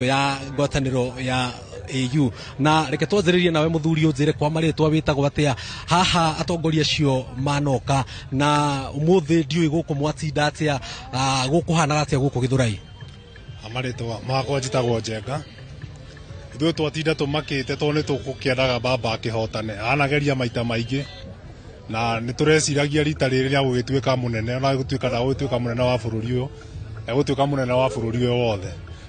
ya ngwataniro ya AU na reke twaziririe nawe muthuri unjire kwa maritwa witagwo atia haha atongoria cio manoka na umuthi ndiui guku mwatinda atia guku hana atia guku Githurai amaritwa makwa njitagwo Njenga ithuĩ twatinda tũmakĩte tondũ nĩ tũgũkĩendaga baba akĩhotane anageria maita maingĩ na nĩ tũreciragia rita rĩrĩ rĩa gũgĩtuĩka mũnene na gũtuĩka ndagũtuĩka mũnene wa bũrũri ũyũ egũtuĩka mũnene wa bũrũri ũyũ wothe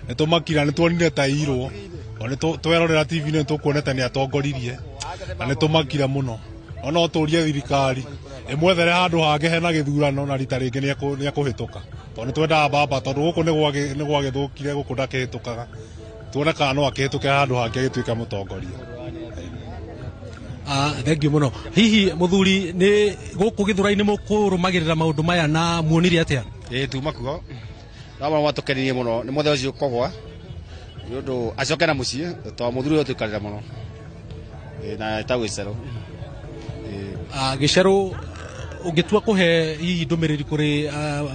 nĩ tũmakira nĩ tuonire ta irwo na twerorera TV nĩ tũkuonete nĩ atongoririe na nĩ tũmakira mũno ona ũtũrie thirikari ĩmwethere handũ hange hena gĩthurano na rita rĩngĩ nĩ akũhĩtũka tondũ nĩ twendaga baba tondũ gũkũ nĩ gwagĩthũkire gũkũ ndakĩhĩtũkaga tuone kana no akĩhĩtũke handũ hange agĩtuĩke mũtongoria. Thank you muno. Hihi muthuri ni guku Githurai ni mukurumagirira maundu maya na muonire atia? Tuma kuo ndabona watukenirie muno ni muthe ucio kogwa ni undu acoke na mucii to muthuri uyu tukarira muno na tawe cero Gicero ungitua kuhe hihi ndumiriri kuri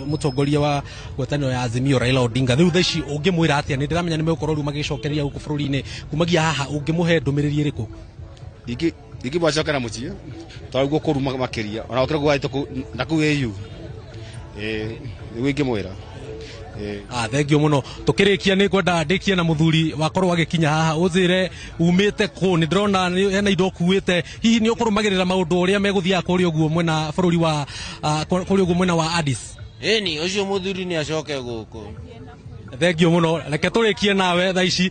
mutongoria wa ngwataniro ya Azimio Raila Odinga riu thaici ungimwira atia? Ni ndiramenya ni megukorwo riu magicokeria guku bururi-ini kumagia haha ungimuhe ndumiriri iriku? Iki bacoke na mucii to guo kuruma makiria ona ukira gwaito na ku AU ingimwira. Thank you muno. Tukirikia ni ngwenda ndikie na muthuri wakorwo agikinya haha unjire umite ku ni ndirona hena indo kuite hihi ni ukurumagirira maundu uria meguthia kuri uguo mwena bururi wa kuri uguo mwena wa Addis. Ni ucio muthuri ni acoke guku. Thank you muno. Reke turikie nawe thaici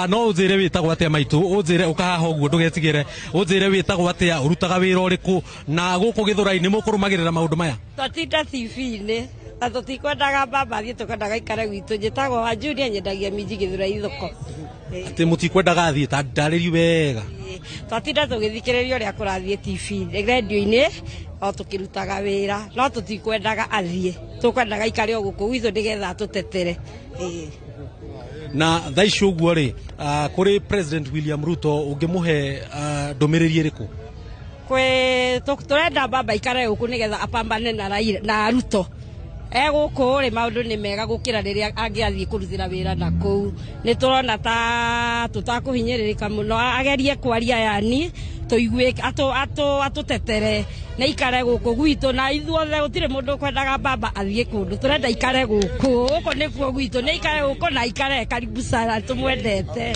no unjire witagwo atia maitu unjire ukahaha uguo ndugetigire unjire witagwo atia urutaga wira uriku na guku Githurai ni mukurumagirira maundu maya? Twatinda TV-ini na tutikwendaga baba thie tukwendaga ikare gwitu njitagwo wa Julia nyendagia minji Githurai thoko ati mutikwendaga athie ta ndarĩri wega twatinda tugithikiriria uria kurathie TV radio-ini o tukirutaga wira no tutikwendaga athie tukwendaga ikare o guku gwithu nigetha tutetere na thaici uguo ri kuri President William Ruto ungimuhe ndumiriri iriku? Turenda baba ikare guku nigetha apambane na Ruto guku ri maundu ni mega gukira riria angiathie kurutira wira na kuu ni turona ta tutakuhinyiririka muno agerie kwaria yani tuigue atutetere na ikare guku gwitu na ithuothe utire mundu kwendaga baba athie kundu turenda ikare guku guku nikuo gwitu ni ikare guku na ikare karibu sana tumwendete.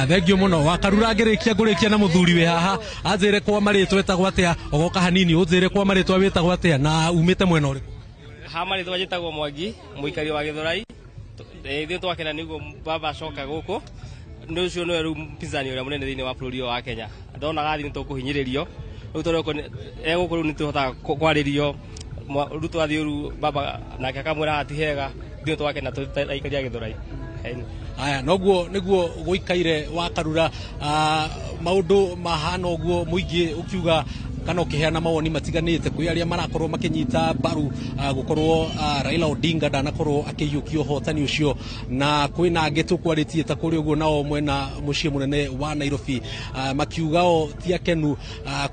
Thank you muno. Wakarura ngirikia ngurikia na muthuri we haha anjire kwa maritwa etagwo atia ogoka hanini unjire kwa maritwa wetagwo atia na umite mwena uriku? Ha maritwa njitagwo Mwangi muikari wa Githurai ithuĩ twakena niguo baba acoka guku nĩ ucio nĩwe rĩu mpinzani ũrĩa mũnene thĩinĩ wa bũrũri wa Kenya ndonaga athi nĩ tũkũhinyĩrĩrio rĩu tondũ egũkũ rĩu nĩ tũhotaga kwarĩrio Ruto athi ũru baba nake akamwĩra ati hega ithuĩ twakena tũikaria Githurai. Aya noguo niguo guikaire Wakarura maundu mahana uguo muingi ukiuga kana ukiheana mawoni matiganite kwi aria marakorwo makinyita baru gukorwo Raila Odinga ndanakorwo akiyukio hotani ucio na kwina angi tukwaritie ta kuri uguo nao mwena mucii munene wa Nairobi makiugao ti akenu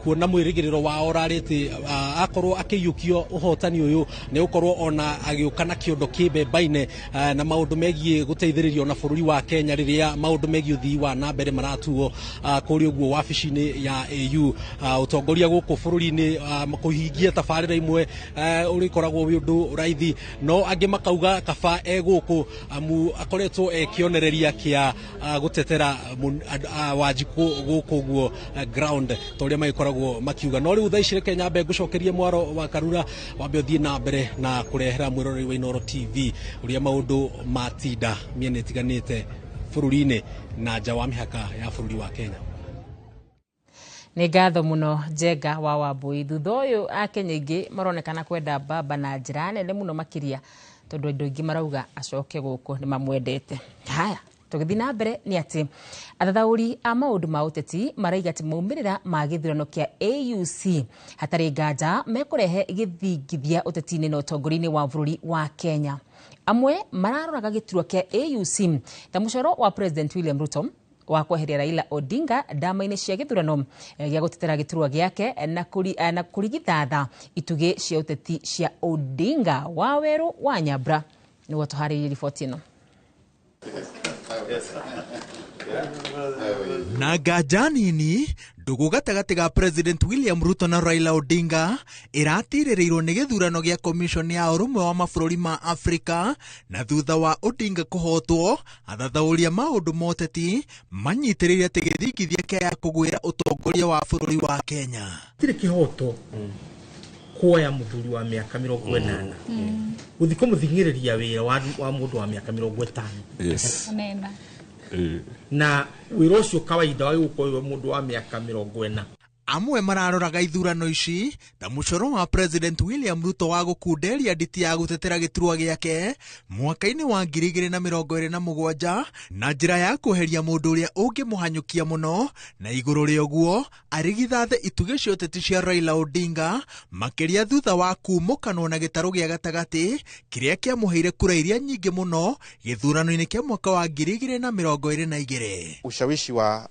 kuona mwirigiriro wao rariti akorwo akiyukio uhotani uyu ni ukorwo ona agiukana kiondo kibembaine na maundu megie guteithiririo na bururi wa Kenya riria maundu megie uthii wa na mbere maratuo kuri uguo wabici-ini ya AU utongoria guku bururi-ini kuhingia tabarira imwe urikoragwo wi undu raithi no angi makauga kaba guku akoretwo ekionereria kia gutetera Wanjiku guku guo ground toria magikoragwo makiuga no riu thaici reke nyambe ngucokerie mwaro wa Karura wambe uthie na mbere na kurehera mwiroreri wa Inooro TV uria maundu matinda miene tiganite bururi-ini na nja wa mihaka ya bururi wa Kenya. Ni ngatho muno Njenga wa Wambui thutha uyu Akenya ingi maronekana kwenda baba na njira nene muno makiria tondu andu ingi marauga acoke guku ni mamwendete. Haya tugithi na mbere ni ati athathauri a maundu ma uteti maraiga ati maumirira ma githurano kia AUC hatari nganja mekurehe githingithia uteti-ini na utongoria-ini wa bururi wa Kenya. Amwe mararoraga giturwa kia AUC ta mucoro wa President William Ruto wa kweheria Raila Odinga ndama-ini cia githurano gĩa gutetera giturwa giake na kurigithatha itugi cia uteti cia Odinga. Waweru wa Nyambra nĩguo tũharĩirie riboti ĩno. na nganja nini ndugu gatagati ga President William Ruto na Raila Odinga iratirĩrĩirwo nĩ gĩthurano gĩa commission ya ũrũmwe wa mabũrũri ma Afrika, na thutha wa Odinga kũhotwo athathauria maũndũ moteti manyitĩrĩire atĩ gĩthingithia kĩa kũgwĩra ũtongoria wa bũrũri wa Kenya. Tirĩ kĩhoto kuoya mũthuri wa mĩaka 80 gũthii kũmũthingĩrĩria wĩra wa mũndũ wa mĩaka 50. Yes. Na wĩra ũcio kawaida wa gũkoywo mũndũ wa mĩaka 40. Amwe mararoraga ithurano ici ta mũcoro wa President William Ruto wa gũkunderia nditi ya gũtetera gĩturwa gĩake mwaka-inĩ wa 2027 na njĩra ya kweheria mũndũ ũrĩa ũngĩmũhanyũkia mũno, na igũrũ rĩa ũguo arigithathe itugĩ cia ũteti cia Raila Odinga makĩria thutha wa kumũkanwo na gĩtarũ gĩa gatagatĩ kĩrĩa kĩamũheire kura iria nyingĩ mũno gĩthurano-inĩ kĩa mwaka wa 2022. Ushawishi wa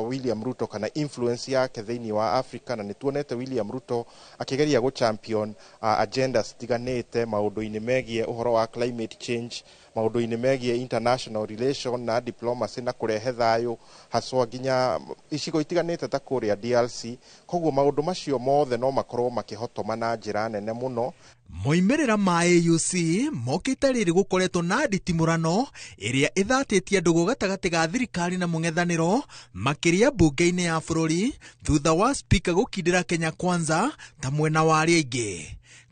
William Ruto kana influence yake thĩinĩ wa Africa, na nĩtuonete William Ruto akĩgeria go champion agendas tiganĩte maũndũ-inĩ megiĩ ũhoro wa climate change, maũndũ-inĩ megiĩ international relation na diplomacy na kũrehe thayũ haswa nginya icigo itiganĩte ta kũrĩa DRC. Koguo maũndũ macio mothe no makorwo makĩhotoma na njĩra nene mũno. Moimĩrĩra ma AUC mokĩte rĩrĩ gũkoretwo na nditimũrano ĩrĩa ĩthatĩtie ndũgũ gatagatĩ ga thirikari na mũng'ethanĩro makĩria mbunge-inĩ ya bũrũri thutha wa speaker gũkindĩra Kenya Kwanza ta mwena wa arĩa aingĩ.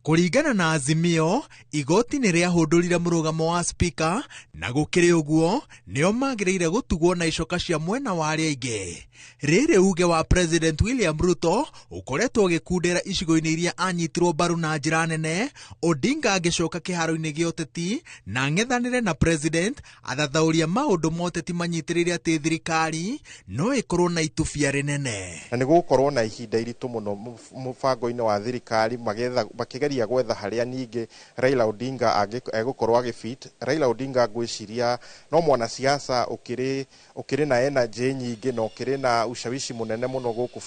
Kũringana na Azimio, igoti nĩ rĩahũndũrire mũrũgamo wa speaker, na gũkĩrĩ ũguo nĩo magĩrĩire gũtugwo na icoka cia mwena wa arĩa aingĩ. Rĩrĩ uge wa President William Ruto ũkoretwo ũgĩkundĩra icigo-inĩ iria anyitirwo mbaru na njĩra nene, Odinga agĩcoka kĩharo-inĩ gĩa ũteti na ng'ethanĩre na President athathauria maũndũ moteti manyitĩrĩire atĩ thirikari no ĩkorwo na itubia rĩnene. Na nĩ gũkorwo na ihinda iritũ mũno mũbango-inĩ wa thirikari makĩgeria gwetha harĩa ningĩ Raila Odinga egũkorwo agĩfit. Raila Odinga ngwĩciria no mwanasiasa ũkĩrĩ na energy nyingĩ na ũkĩrĩ na ushawishi munene muno gũkũ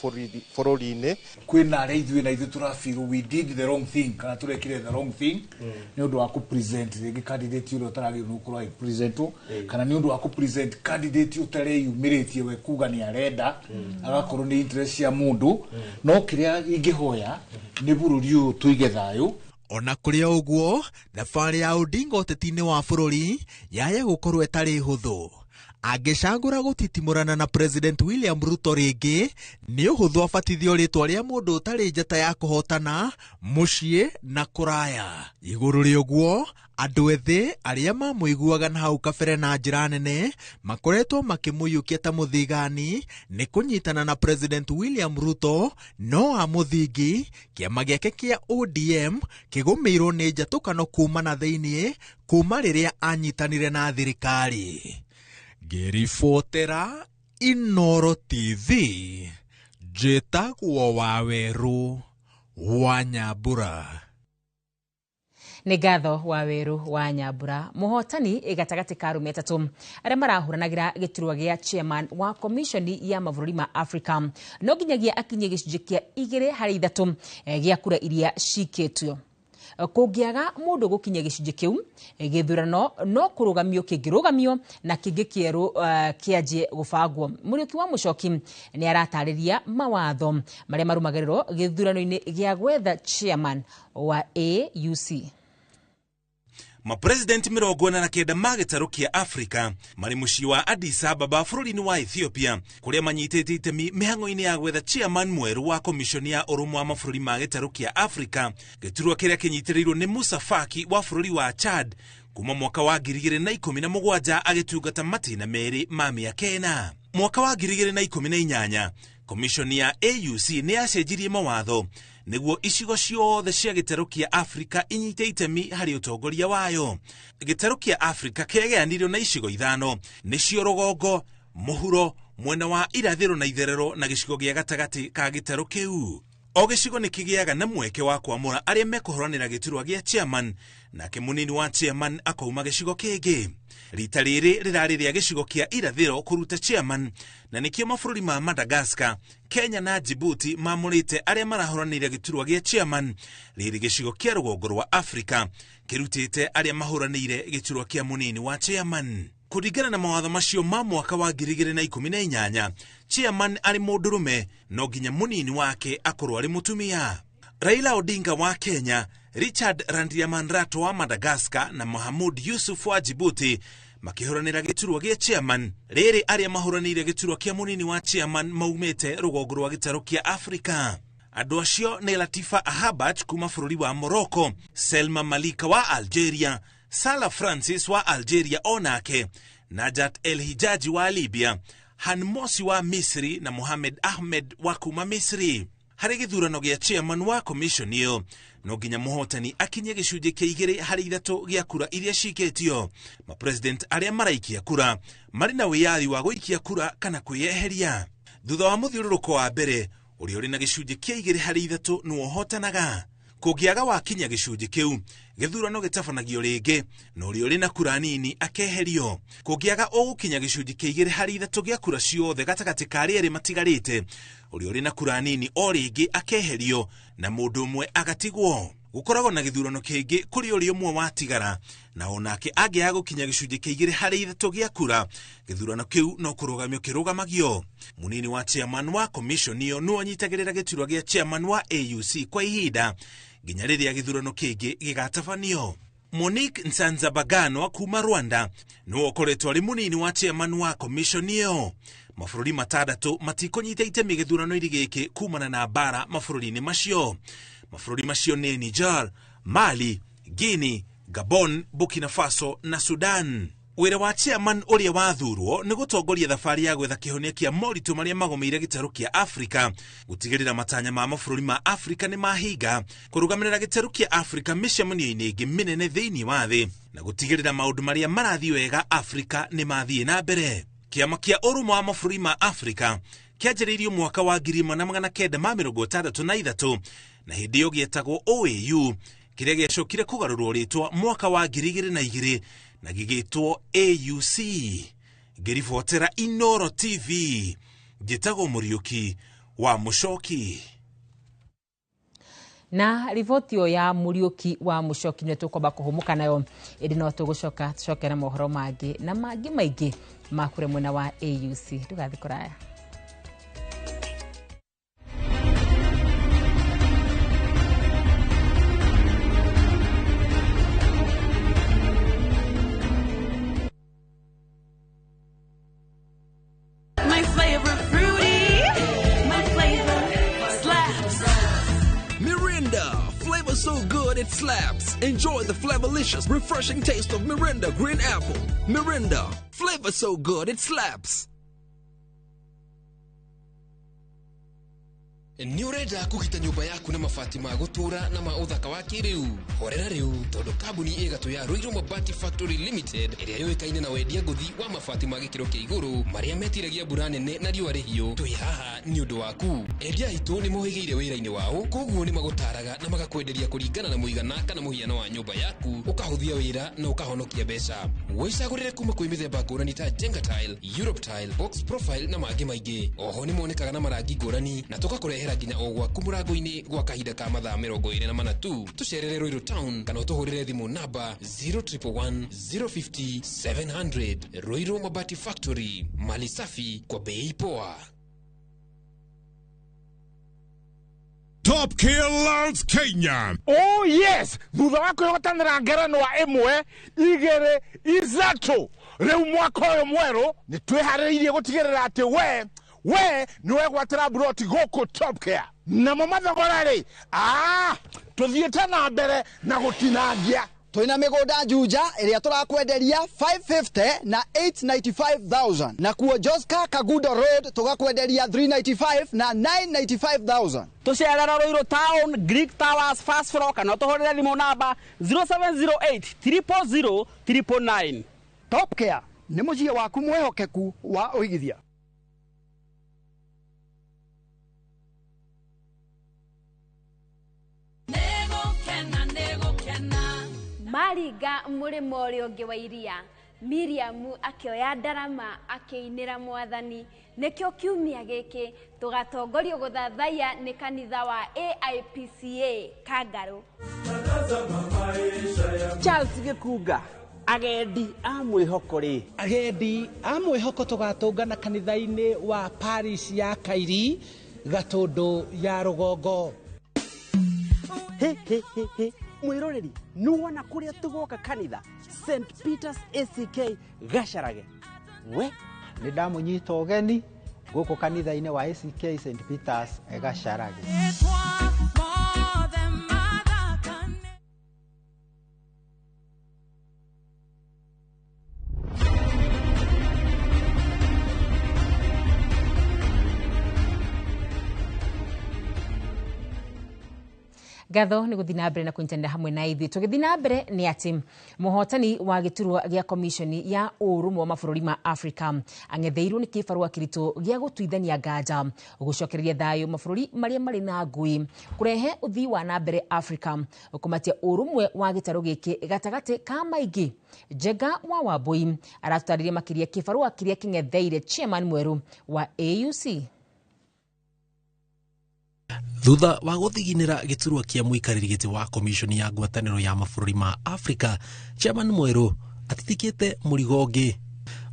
bũrũri-inĩ. Kwĩna arĩa ithuĩ na ithuĩ tũrafeel we did the wrong thing kana tũrekire the wrong thing nĩ ũndũ wa kũ-present rĩngĩ candidate ũrĩa ũtaragĩrĩirwo gũkorwo agĩ-presentwo kana nĩ ũndũ wa kũ-present candidate ũtareyumĩrĩtie we kuga nĩ arenda agakorwo nĩ interest cia mũndũ. No kĩrĩa ingĩhoya nĩ bũrũri ũyũ tũige thayũ. Ona kũrĩa ũguo thabarĩ ya Odinga ũteti-inĩ wa bũrũri yaya gũkorwo ĩtarĩ hũthũ. Angĩcagũra gũtitimũrana na President William Ruto rĩngĩ nĩ ũhũthũ abatithio rĩtwa rĩa mũndũ ũtarĩ njata ya kũhotana mũciĩ na kũraya. Igũrũ rĩa ũguo andũ ethĩ arĩa mamũiguaga na hau kabere na njĩra nene makoretwo makĩmũiyũkia ta mũthigani nĩ kũnyitana na President William Ruto, no a mũthingi kĩama gĩake kĩa ODM kĩgũmĩirwo nĩ njatũkano kuma na thĩiniĩ kuma rĩrĩa anyitanire na thirikari. Ngĩribotera Inooro TV, njĩtagwo Waweru wa Nyambura. Nĩ ngatho Waweru wa Nyambura. Mũhotani gatagatĩ ka arũme atatũ arĩa marahũranagĩra gĩturwa gĩa chairman wa commission ya mabũrũri ma Africa no nginyagia akinye gĩcunjĩ kĩa 2/3 gĩa kura iria cikĩtio. Kũngĩaga mũndũ gũkinya gĩcunjĩ kĩu, gĩthurano no kũrũgamio kĩngĩrũgamio na kĩngĩ kĩerũ kĩanjie gũbangwo. Mũriũki wa Mũchoki nĩ aratarĩria mawatho marĩa marũmagĩrĩrwo gĩthurano-inĩ gĩa gwetha chairman wa AUC. Mapresident 49 ma gĩtarũ kĩa Afrika marĩ mũciĩ wa Addis Ababa bũrũri-inĩ wa Ethiopia kũrĩa manyitĩte itemi mĩhang'o-inĩ ya gwetha chairman mwerũ wa komishoni ya ũrũmwe wa mabũrũri ma gĩtarũ kĩa Afrika, gĩturwa kĩrĩa kĩnyitĩrĩirwo nĩ Musa Faki wa bũrũri wa Chad kuma mwaka wa 2017 agĩtungata matĩna merĩ ma mĩaka 4. Mwaka wa 2018 komishoni ya AUC nĩ yacenjirie mawatho nĩguo icigo ciothe cia gĩtarũ kĩa Afrika inyite itemi harĩ ũtongoria wayo. Gĩtarũ kĩa Afrika kĩegeanirio na icigo 5 nĩcio rũgongo, mũhuro, mwena wa irathĩro na itherero na gĩcigo gĩa gatagatĩ ka gĩtarũ kĩu. O gĩcigo nĩ kĩgĩaga na mweke wa kwamũra arĩa mekũhũranĩra gĩturwa gĩa chairman, nake mũnini wa chairman akauma gĩcigo kĩngĩ. Rita rĩrĩ rĩrarĩ rĩa gĩcigo kĩa irathĩro kũruta chairman, na nĩkĩo mabũrũri ma Madagascar, Kenya na Djibouti mamũrĩte arĩa marahũranĩra gĩturwa gĩa chairman. Rĩrĩ gĩcigo kĩa rũgongo rwa Afrika kĩrutĩte arĩa mahũranĩire gĩturwa kĩa mũnini wa chairman. Kuringana na mawatho macio ma mwaka wa 2018, chairman ari mundurume no nginya munini wake akorwo ari mutumia. Raila Odinga wa Kenya, Richard Randriamanrato wa Madagascar na Mohamud Yusuf wa Djibouti makihuranira giturwa gia chairman. Riri aria mahuranire giturwa kia munini wa chairman maumete rugongo rwa gitaro kia Afrika. Andu acio ni Latifa Ahabat kuma bururi wa Morocco, Selma Malika wa Algeria, Salah Francis wa Algeria onake, Najat El Hijaji wa Libya, Hanmosi wa Misri na Mohamed Ahmed wa kuma Misri. Hari githurano gia chairman wa commission iyo no nginya muhotani akinye gicunje kia 2 hari 3 gia kura iria ciketio. Ma president aria maraikia kura mari na wiyathi wa guikia kura kana kwiyeheria. Thutha wa muthiururuko wa mbere uria uri na gicunje kia 2 hari 3 no hotanaga. Kugiaga wa kinya gicunje kiu githurano gitafanagio ringi no uria uri na kura nini akeherio. Kugiaga ugukinya gicunje kia 2 hari 3 gia kura ciothe gatagati ka eri matigarite uria uri na kura nini o ringi akeherio na mundu umwe agatigwo. Gukoragwo na githurano kingi kuri uri umwe watigara na onake agia gukinya gicunje kia 2 hari 3 gia kura githurano kiu no kurugamio kirugamagio. Munini wa chairman wa commission iyo no anyitagirira giturwa gia chairman wa AUC kwa ihinda nginya riria githurano kingi gigatafanio. Monique Nsanzabagano kuma Rwanda no okoretwo ari munini wa chairman wa commission iyo. Mabũrũri matandatu matikonyita itemi githurano irigiki kumana na bara mabũrũri-inĩ macio. Mabũrũri macio ni Niger, Mali, Guinea, Gabon, Burkina Faso na Sudan. Wira wa chairman uria wathurwo ni gutongoria thabari ya gwetha kihonia kia moritu maria magomeire gitaru kia Afrika, gutigirira matanya ma mabũrũri ma Afrika ni mahinga, kurugamirira gitaru kia Afrika mishemanio-ini ingi minene thiini wa thi na gutigirira maundu maria marathi wega Afrika ni mathie na mbere. Kiama kia Ũrũmwe wa mabũrũri ma Afrika kianjĩrĩirio mwaka wa 1963 na hindi iyo gietagwo OAU, kiria giacokire kugarũrwo ritwa mwaka wa 2002 na gigitwo AUC. Ngiribotera Inooro TV, njĩtagwo Mũriũki wa Mũchoki. Na riboti ya Mũriũki wa Mũchoki nĩ tũkwamba kũhũmũka nayo ĩndĩ no tũgũcoka tũcokera mohoro mangĩ na mangĩ maingĩ ma kũrĩ mwena wa AUC. Ndũgathiĩ kũraya. So good it slaps. Enjoy the flavorlicious, refreshing taste of Mirinda Green Apple. Mirinda, flavor so good it slaps. Ni urenda kugita nyumba yaku na mabati ma gutura na ma uthaka wa kiriu. Horera riu tondu kambuni igatu ya Ruiru Mabati Factory Limited iria yoikaine na wendia nguthi wa mabati ma gikiro kia iguru maria metiragia mbura nene na riũa rĩhiũ. Twi haha ni undu waku. Endia itu ni mohigeire wira-ini wao, koguo ni magutaraga na magakwenderia kuringana na muigana kana muhiano wa nyumba yaku, ukahuthia wira na ukahonokia mbeca. Wicagurire kuma kwi mithemba ngũrani ta Jenga Tile, Europe Tile, Box Profile na mangĩ maingĩ. Oho ni monekaga na marangi ngũrani na tugakurehera nginya o gwaku mũrango-inĩ gwa kahinda ka mathaa 24 tu. Tucerere Ruiru Town kana ũtũhũrĩre thimũ namba 0111 050 700. Ruiru Mabati Factory, mali safi kwa bei poa. Top Gear Lounge Kenya. Oh yes, thutha wa kwĩhotanĩra ngerenwa 1 2 3 rĩu mwaka ũyũ mwerũ nĩ twĩharĩirie gũtigĩrĩra atĩ we niwe gwatĩra broti gũkũ Top Gear. Namo mathogora rĩ tuthiĩte na mbere na gũtinangia. Twina mĩgũnda Juja ĩrĩa tũrakwenderia 550 na 895,000 na kuo Joska Kagudo Road tugakwenderia 395 na 995,000. Tucerera Ruiru Town, Greek Towers, First Floor kana ũtũhũrĩre thimũ namba 0708 300 999. Top Gear nĩ mũciĩ waku mwĩhokeku wa ũigithia. Mariga mũrĩmo ũrĩa ũngĩ wa iria, Miriam akĩoya ndarama akĩinĩra Mwathani. Nĩkĩo kiumia gĩkĩ tũgatongorio gũthathaiya nĩ kanitha wa AIPCA Kangaru. Charles Gĩkunga agendi a mwihoko ri agendi a mwihoko tugatungana kanitha-ini wa Parish ya Kairi Gatundu ya Rugongo. mwiroreri nuwona kuria tugoka kanitha St Peters ACK Gacarage we nĩ ndamunyita ũgeni gũkũ kanitha-inĩ wa ACK St Peters Gacarage. Gatho ni guthina mbere na kuintanira hamwe na ithi tugithina mbere ni ati muhotani wa giturwa gia komishoni ya urumwe wa mabũrũri ma Africa angetheirwo ni kibarua kiritu gia gutuithania nganja gucokereria thayo mabũrũri maria mari na ngui kurehe uthii wa na mbere Africa ukumatia urumwe wa gitaro giki gatagati ka maingi. Jega wa Wambui aratutariria makiria kibarua kiria kingetheire chairman mweru wa AUC. Thutha wa guthiginira giturwa kia muikariri giti wa komishoni ya ngwataniro ya mabũrũri ma Africa, chairman mweru atitikite murigo ungi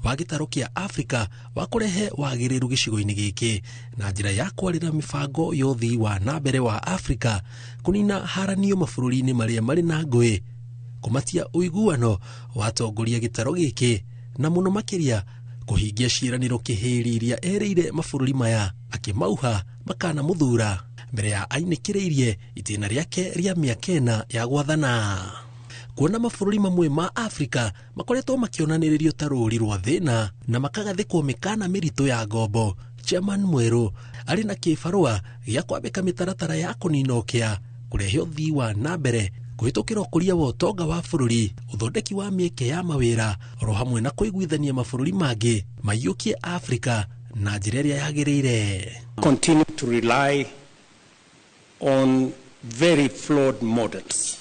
wa gitaro kia Africa wa kurehe wagiriru gicigo-ini giki na njira ya kwarira mibango ya uthii wa na mbere wa Africa kunina haranio mabũrũri-ini maria mari na ngui kumatia uiguano wa atongoria gitaro giki na muno makiria kuhingia ciiraniro kihiri iria ereire mabũrũri maya akimauha makana muthura mbere ya ainikiriirie itina riake ria miaka 4 ya gwathana. Kuona mabũrũri mamwe ma Africa makoretwo makionanĩrĩrio ta rũri rwa thĩna na makagathĩkwo mikana mĩritũ ya ngombo, chairman mweru ari na kĩbarũa gĩa kwambĩka mĩtaratara ya kũnina ũkĩa, kurehe ũthii wa na mbere, kuhĩtũkĩra ũkũria wa ũtonga wa bũrũri, ũthondeki wa mĩeke ya mawĩra, oro hamwe na kũiguithania mabũrũri mangĩ maiyũkie Africa na njĩra ĩrĩa yagĩrĩire. Continue to rely on very flawed models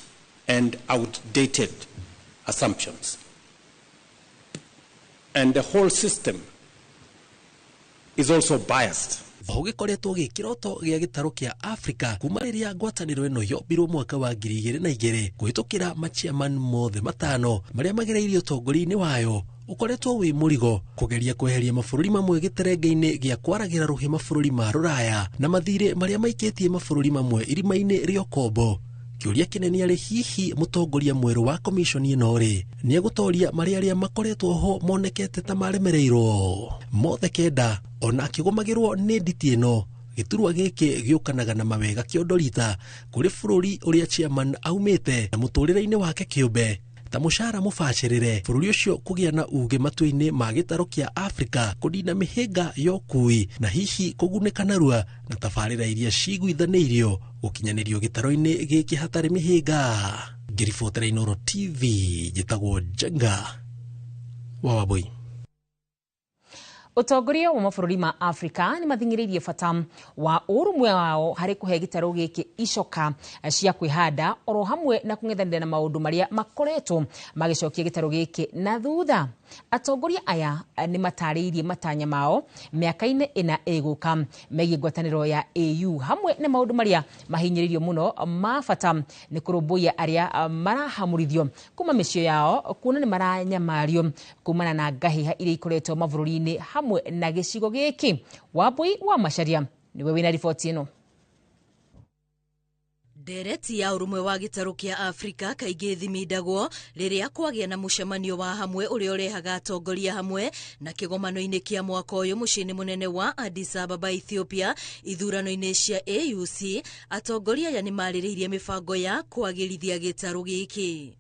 and outdated assumptions. And the whole system is also biased. Gikoretwo gikiroto gia gitaro kia Africa kuma riria ngwataniro ino yombirwo mwaka wa 2002 kuhitukira machairman mothe matano maria magereirio ũtongoria-inĩ wayo ukoretwo wi murigo kugeria kweheria mabũrũri mamwe gĩterenge-inĩ gĩa kwaragira ruhi mabũrũri ma ruraya na mathire maria maikitie mabũrũri mamwe irima-inĩ ria kombo. Kiuria kinene ari hihi mutongoria mweru wa komishoni ino ri ni egutoria maria makoretwo ho monekete ta maremereirwo mothe kenda ona akigomagirwo ni nditi ino. Giturwa giki giukanaga na mawega kiondorita kuri bũrũri uria chairman aumite na muturire-ini wake kiumbe ta mushara mubacirire bũrũri ucio kugia na uge matũ-inĩ ma gĩtaro kia Africa kũnina mĩhĩnga ya ũkui na hihi kũgunĩka narua na tabarĩra iria ciguithanĩirio gũkinyanĩrio gĩtaro-inĩ gĩkĩ hatarĩ mĩhĩnga. Ngĩribotera Inooro TV njĩtagwo Jenga wa Wambui. Utongoria wa mabũrũri ma Africa ni mathingĩrĩirie bata wa ũrũmwe wao harĩ kũhe gĩtarũ gĩkĩ icoka cia kwĩhanda oro hamwe na kũng'ethanĩra na maũndũ marĩa makoretwo magĩcokia gĩtarũ gĩkĩ na thutha. Atongoria aya ni matarĩirie matanya mao mĩaka-inĩ ĩna ĩgũka megiĩ ngwatanĩro ya AU hamwe na maũndũ marĩa mahinyĩrĩirio mũno ma bata nĩ kũrũmbũiya arĩa marahamũrithio kuma mĩciĩ yao kuona nĩ maranyamario kumana na ngahĩha iria ikoretwo mabũrũri-inĩ hamwe na gĩcigo gĩkĩ. Wambui wa Macharia niwe wina riboti ĩno. Ndereti ya ũrũmwe wa gĩtarũ kĩa Africa kaingĩ thimindagwo rĩrĩa kwagĩa na mũcemanio wa hamwe ũrĩa ũrehaga atongoria hamwe na kĩgomano-inĩ kĩa mwaka ũyũ mũciĩ-inĩ mũnene wa Addis Ababa, Ethiopia. Ithurano-inĩ cia AUC atongoria aya nĩ marĩrĩirie mĩbango ya kwagĩrithia gĩtarũ gĩkĩ.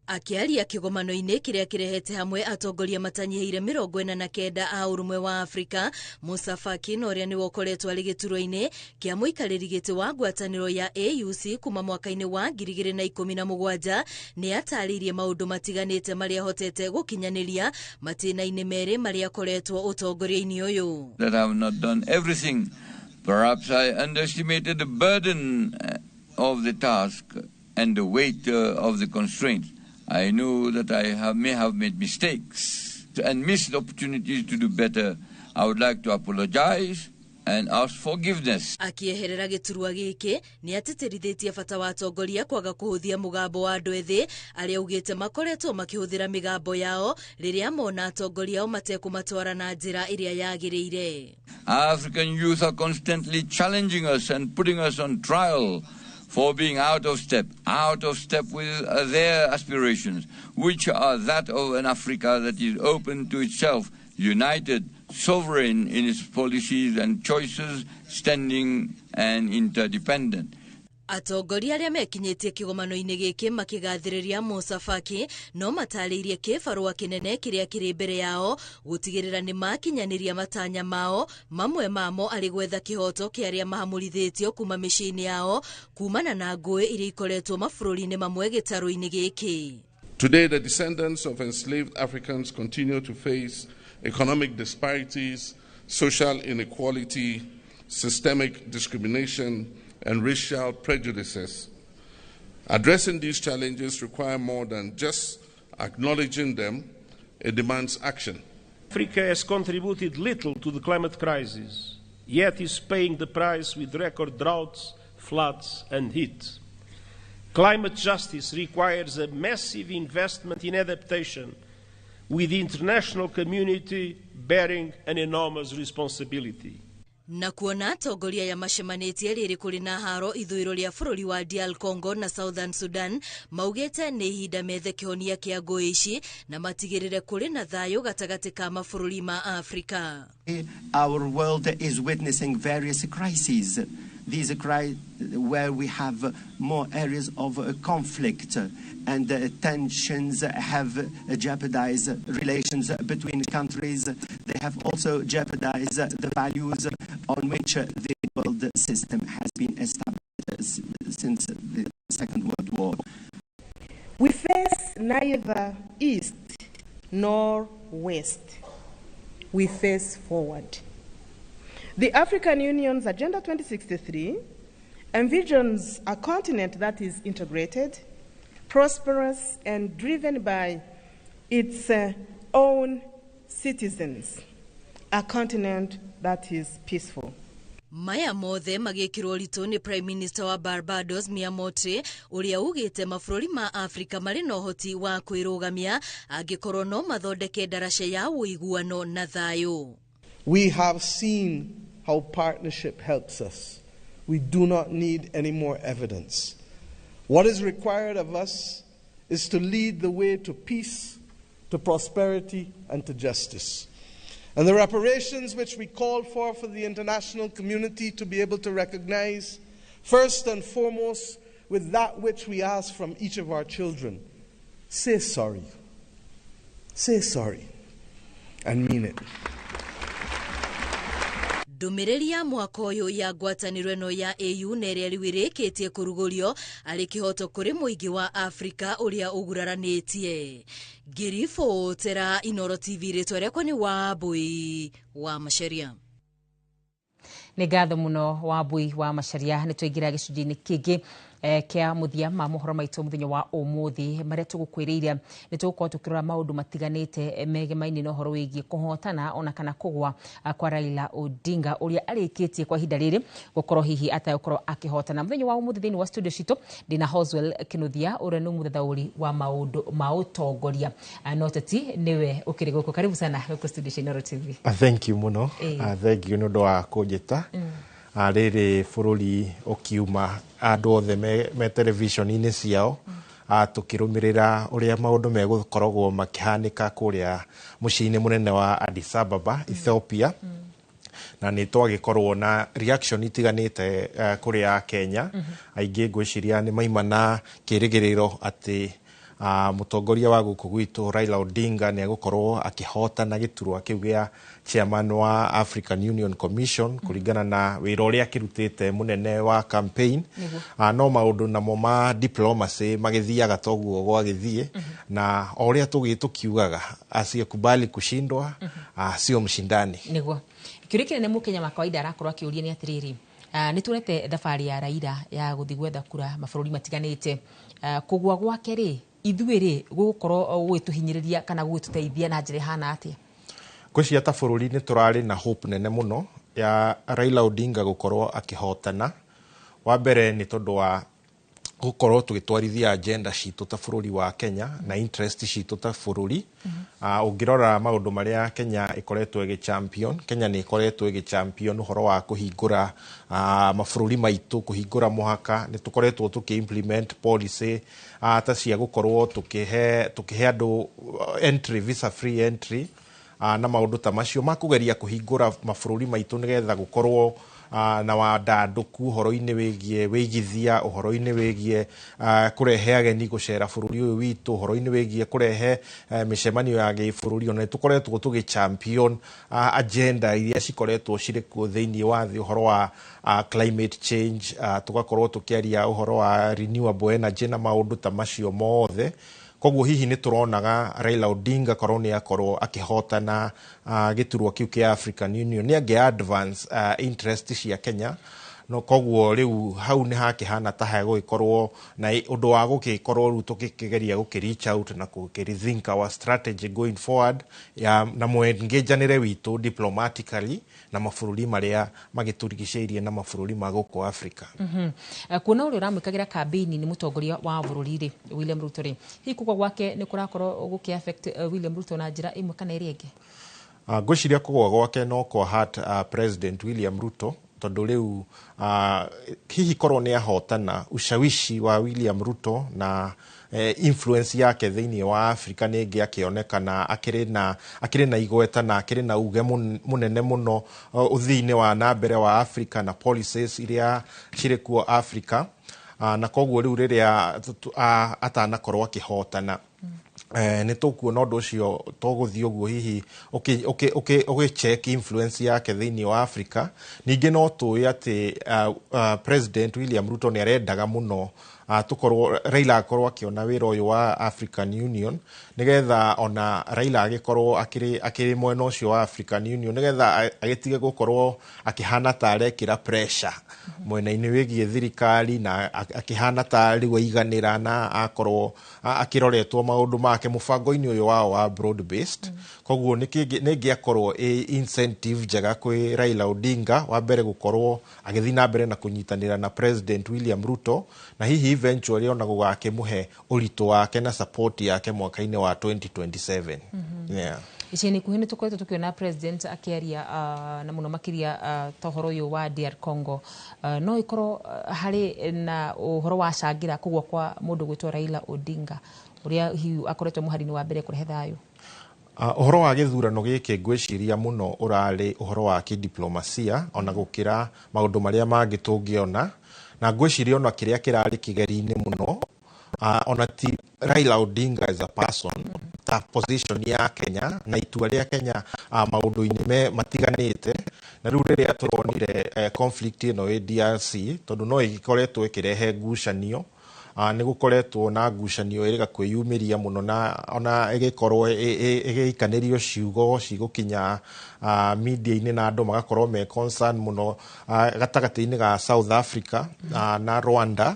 Akiaria kĩgomano-inĩ kĩrĩa kĩrehete hamwe atongoria matanyihĩire 49 a ũrũmwe wa Africa, Musa Faki ũrĩa nĩ wokoretwo arĩ gĩturwa-inĩ kĩa mũikarĩri gĩtĩ wa ngwatanĩro ya AUC kuma mwaka-inĩ wa 2017 nĩ atarĩirie maũndũ matiganĩte marĩa hotete gũkinyanĩria matĩna-inĩ merĩ marĩa akoretwo ũtongoria-inĩ ũyũ. That I have not done everything. Perhaps I underestimated the burden of the task and the weight of the constraints. I knew that I may have made mistakes and missed opportunities to do better. I would like to apologize and asked forgiveness. Akieherera giturwa giki ni atitirithetie bata wa atongoria kwaga kuhuthia mugambo wa andu ethi aria ugite makoretwo makihuthira migambo yao riria mona atongoria ao matekumatwara na njira iria yagiriire. African youth are constantly challenging us and putting us on trial for being out of step with their aspirations, which are that of an Africa that is open to itself, united, sovereign in its policies and choices, standing and interdependent. Atongoria aria mekinyitie kigomano-ini giki makigathiriria Musa Faki no matariirie kibarua kinene kiria kiri mbere yao gutigirira ni makinyaniria matanya mao, mamwe mamo ari gwetha kihoto kia aria mahamurithitio kuma micini yao kumana na ngui iria ikoretwo mabururi-ini mamwe gitaru-ini giki. Today the descendants of enslaved Africans continue to face economic disparities, social inequality, systemic discrimination, and racial prejudices. Addressing these challenges require more than just acknowledging them. It demands action. Africa has contributed little to the climate crisis, yet is paying the price with record droughts, floods, and heat. Climate justice requires a massive investment in adaptation, with the international community bearing an enormous responsibility. Na kuona atongoria ya macemanitie riri kuri na haro ithuiro ria bururi wa DR Congo na Southern Sudan maugite ni ihinda methe kihonia kia ngui ici na matigirire kuri na thayo gatagati ka mabururi ma Afrika. Our world is witnessing various crises. These are where we have more areas of conflict and tensions have jeopardized relations between countries. They have also jeopardized the values on which the world system has been established since the Second World War. We face neither east nor west. We face forward. The African Union's Agenda 2063 envisions a continent that is integrated, prosperous, and driven by its own citizens, a continent that is peaceful. Maya mothe magikirwo ritu ni Prime Minister wa Barbados Mia Mottley uria ugite mabururi ma Afrika mari na uhoti wa kwirugamia angikorwo no mathondeke daraca ya uiguano na thayo. We have seen how partnership helps us. We do not need any more evidence. What is required of us is to lead the way to peace, to prosperity, and to justice. And the reparations which we call for the international community to be able to recognize, first and foremost, with that which we ask from each of our children. Say sorry. Say sorry. And mean it. Ndumiriri ya mwaka uyu ya ngwataniro ino ya AU neria riwirikitie kurugurio ari kihoto kuri muingi wa Afrika uria uguraranitie. Ngiribotera Inooro TV ritwa riakwa ni Wambui wa Macharia. Nĩ ngatho mũno Wambui wa Macharia. Nĩ tũingira gĩcunjĩ-inĩ kĩngĩ kia muthia ma mohoro maitũ mũthenya wa ũmũthĩ maria tũgũkwĩrĩire. Nĩ tũgũkorwo tũkĩrora maũndũ matiganĩte megemaine na ũhoro wĩgiĩ kũhotana ona kana kũgwa kwa Raila Odinga ũrĩa arĩkĩtie kwa ihinda rĩrĩ gũkorwo hihi atagũkorwo akĩhotana. Mũthenya wa ũmũthĩ thĩinĩ wa studio citũ ndĩna Hoswell Kinuthia ũrĩa nĩ mũthathaũri wa maũndũ ma ũtongoria. No teti nĩwe ũkĩrĩ gũkũ. Karibu sana gũkũ studio cia Inooro TV. Thank you mũno. Thank you nĩ ũndũ wa kũnjĩta. Rĩrĩ bũrũri ũkiuma andũ othe me television-inĩ ciao tũkĩrũmĩrĩra ũrĩa maũndũ megũkoragwo makĩhanĩka kũrĩa mũciĩ-inĩ mũnene wa Addis Ababa, Ethiopia. Na nĩ twagĩkorwo na reaction itiganĩte kũrĩa Kenya. Aingĩ ngwĩciria nĩ maimana kĩrĩgĩrĩro atĩ mũtongoria wa gũkũ gwitũ Raila Odinga nĩ agũkorwo akĩhotana gĩturwa kĩu gĩa chairman wa African Union Commission kũringana na wĩra ũrĩa akĩrutĩte mũnene wa campaign. No maũndũ namo ma diplomacy magĩthiaga toguo gwagĩthiĩ na ũrĩa tũkiugaga asiyekubali kushindwa sio mshindani. Nĩguo kĩũria kĩnene mũkenya wa kawaida arakorwo akĩũria nĩ atĩrĩrĩ, nĩ tuonete thabarĩ ya Raila ya gũthiĩ gwetha kura mabũrũri matiganĩte. Kũgwa gwake rĩ, ithuĩ rĩ gũgũkorwo gwĩtũhinyĩrĩria kana gwĩtũteithia na njĩra hana atĩa? Ngwĩciria ta bũrũri nĩ tũrarĩ na hope nene mũno ya Raila Odinga gukorwo akihotana wa mbere ni tondu wa gukorwo tugitwarithia agenda citũ ta bũrũri wa Kenya na interest citũ ta bũrũri. Ungirora maundu maria Kenya ikoretwo igi-champion, Kenya ni ikoretwo igi-champion uhoro wa kuhingura mabũrũri maitu, kuhingura muhaka. Ni tukoretwo tuki-implement policy ta cia gukorwo tukihe andu entry, visa free entry, na maundu ta macio makugeria kuhingura mabũrũri maitu nigetha gukorwo na wandanduku uhoro-ini wigie wigithia, uhoro-ini wigie kurehe ageni gucera bũrũri uyu witu, uhoro-ini wigie kurehe micemanio ya gĩbũrũri. Ona tukoretwo tugi-champion agenda iria cikoretwo ciri kuo thiini wa thi, uhoro wa climate change, tugakorwo tukiaria uhoro wa renewable energy na maundu ta macio mothe. Koguo hihi ni turonaga Raila Odinga korwo ni akorwo akihotana giturwa kiu kia African Union ni age advance interest cia Kenya. No koguo riu hau ni hakihana ta hagugikorwo na undu wa gugikorwo riu tukigeria reach out na rethink our strategy going forward na muengajanire witu diplomatically na mabũrũri maria magiturigicĩirie na mabũrũri ma gũkũ Africa. Kuona uri uramwikagira campaign ni mutongoria wa bũrũri ri William Ruto ri hihi kugwa gwake ni kurakorwo guki affect William Ruto na njira imwe kana iri ingi? Ngwiciria kugwa gwake no ko hurt President William Ruto tondu riu hihi korwo ni ahotana ushawishi wa William Ruto na influence yake thiini wa Africa ni ingi akionekana akiri na igweta na akiri na uge munene muno uthiini wa nambere wa Africa na policies iria ciri kuo Africa, na koguo riu riria atanakorwo akihotana ni tukuona undu ucio tuguthii uguo hihi check influence yake thiini wa Africa. Ningi no tuwi ati President William Ruto ni arendaga muno tukorwo Raila akorwo akiona wira uyu wa African Union nigetha ona Raila agikorwo akiri mwena ucio wa African Union nigetha agitige gukorwo akihana ta arekira pressure mwena-ini wigie thirikari na akihana ta riu aiganira na akorwo akiroretwo maundu make mubango-ini uyu wao wa broad based. Koguo ningi akorwo incentive njega kwi Raila Odinga wa mbere gukorwo agithii na mbere na kunyitanira na President William Ruto na hihi eventually ona gugakimuhe uritu wake na support yake mwaka-ini wa 2027. Yeah. Icini kuhini tukoretwo tukiona president akiaria na muno makiria tohoro uyu wa DR Congo no ikorwo hari na uhoro wa cangira kugwa kwa mundu gwitwo Raila Odinga uria hiu akoretwo muharini wa mbere kurehe thayu. Uhoro wa githurano giki ngwiciria muno urari uhoro wa kidiplomasia ona gukira maundu maria mangi tungiona, na ngwiciria ona kiria kirari kigeri-ini muno ona ti Raila Odinga as a person, ta position ya Kenya na itua ria Kenya maundu-ini matiganite. Na riu riria turonire conflict ino e DRC tondu no ikoretwo ikirehe ngucanio, ni gukoretwo na ngucanio iriga kwiyumiria muno na ona igikorwo igikanirio ciugo cigukinya media-ini na andu magakorwo me concern muno gatagati-ini ga South Africa na Rwanda.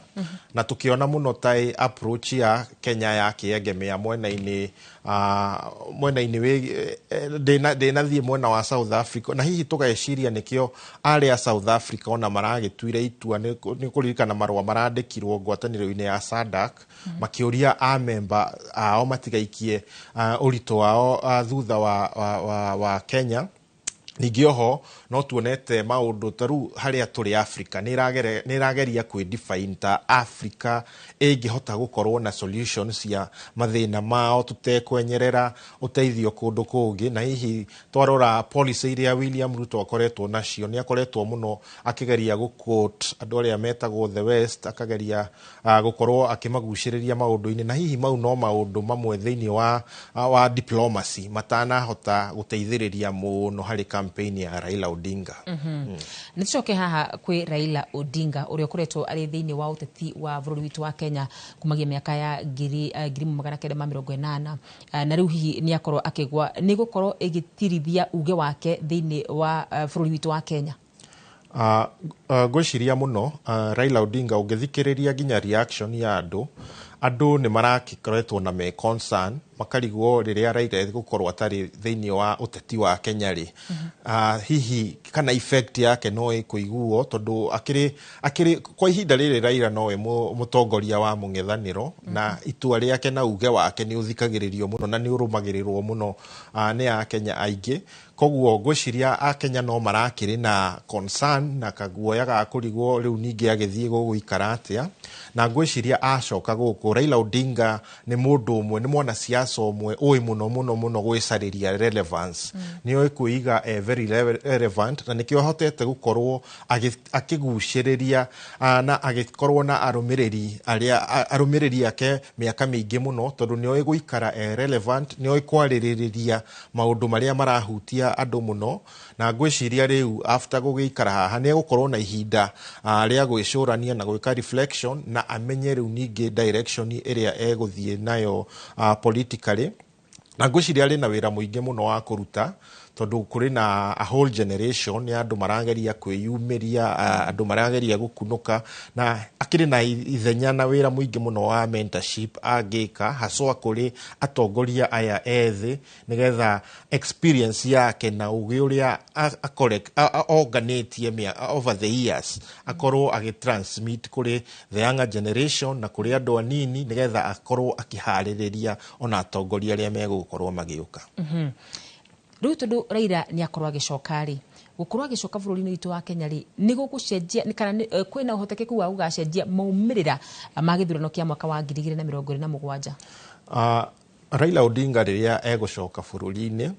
Na tukiona muno tai approach ya Kenya ya kiegemea mwena-ini dena thie mwena wa South Africa, na hihi tugeciria nikio aria South Africa ona maragituire itua ni kuririkana marua marandikirwo ngwataniro-ini ya SADC makiuria a member ao matigaikie urito wao thutha wa Kenya. Ningi oho no tuonete maundu taru haria turi Africa ni irageria kwidefine ta Africa ingihota gukorwo na solutions ya mathina mao tutekwenyerera uteithio kundu kungi. Na hihi twarora policy iria William Ruto akoretwo nacio ni akoretwo muno akigeria guquote andu aria metagwo the West, akageria gukorwo akimaguciriria maundu-ini, na hihi mau no maundu mamwe thiini wa diplomacy matanahota guteithiriria muno hari campaign ya Raila Odinga. Nicoke haha kwi Raila Odinga uria kuretwo ari thiini wa uteti wa bũrũri witu wa Kenya kumagia miaka ya 1980 na riu hihi ni akorwo akigwa ni gukorwo igitirithia uge wake thiini wa bũrũri witu wa Kenya. Ngwiciria muno Raila Odinga ungithikiriria ginya reaction ya andu ni maragikoretwo na me concern makarigwo riria Raila gukorwo atari thiini wa uteti wa Kenya ri hihi kana effect yake no ikuiguo tondu akiri kwa ihinda riri Raila nowe mutongoria wa mung'ethaniro na itua riake na uge wake ni uthikagiririo muno na ni urumagirirwo muno ni a Kenya aingi koguo ngwiciria a Kenya no marakiri na concern na kaguoya ga kurigwo riu ningi agithie guikara atia na ngwiciria acoka guku Raila Odinga ni mundu umwe ni mwana siasa umwe oi muno gwicariria relevance ni oi kuiga very relevant na nikio hotete gukorwo akiguciriria na agikorwo na arumiriri ake miaka mingi muno tondu ni oi guikara relevant ni oi kwaririria maundu maria marahutia andu muno na ngwiciria riu after gugikara haha ni gukorwo na ihinda ria gwicurania na gwika reflection na amenye riu ningi direction iria eguthie nayo politically na ngwiciria ri na wira muingi muno wa kuruta tondu kuri na a whole generation ya andu marageria kwiyumiria andu marageria gukunuka na akiri na ithenya na wira muingi muno wa mentorship agika haswa kuri atongoria aya ethi nigetha experience yake na ugi uria organite over the years akorwo agitransmit kuri the younger generation na kuri andu anini nigetha akorwo akihaririria ona atongoria aria megukorwo magiuka riu tondu Raila ni akorwo agicoka ri gukorwo agicoka bururi-ini witu wa Kenya ri ni gugucenjia ni kana kwina uhotekeku wa ugacenjia maumirira ma githurano kia mwaka wa 2027 Raila Odinga riria egucoka bururi-ini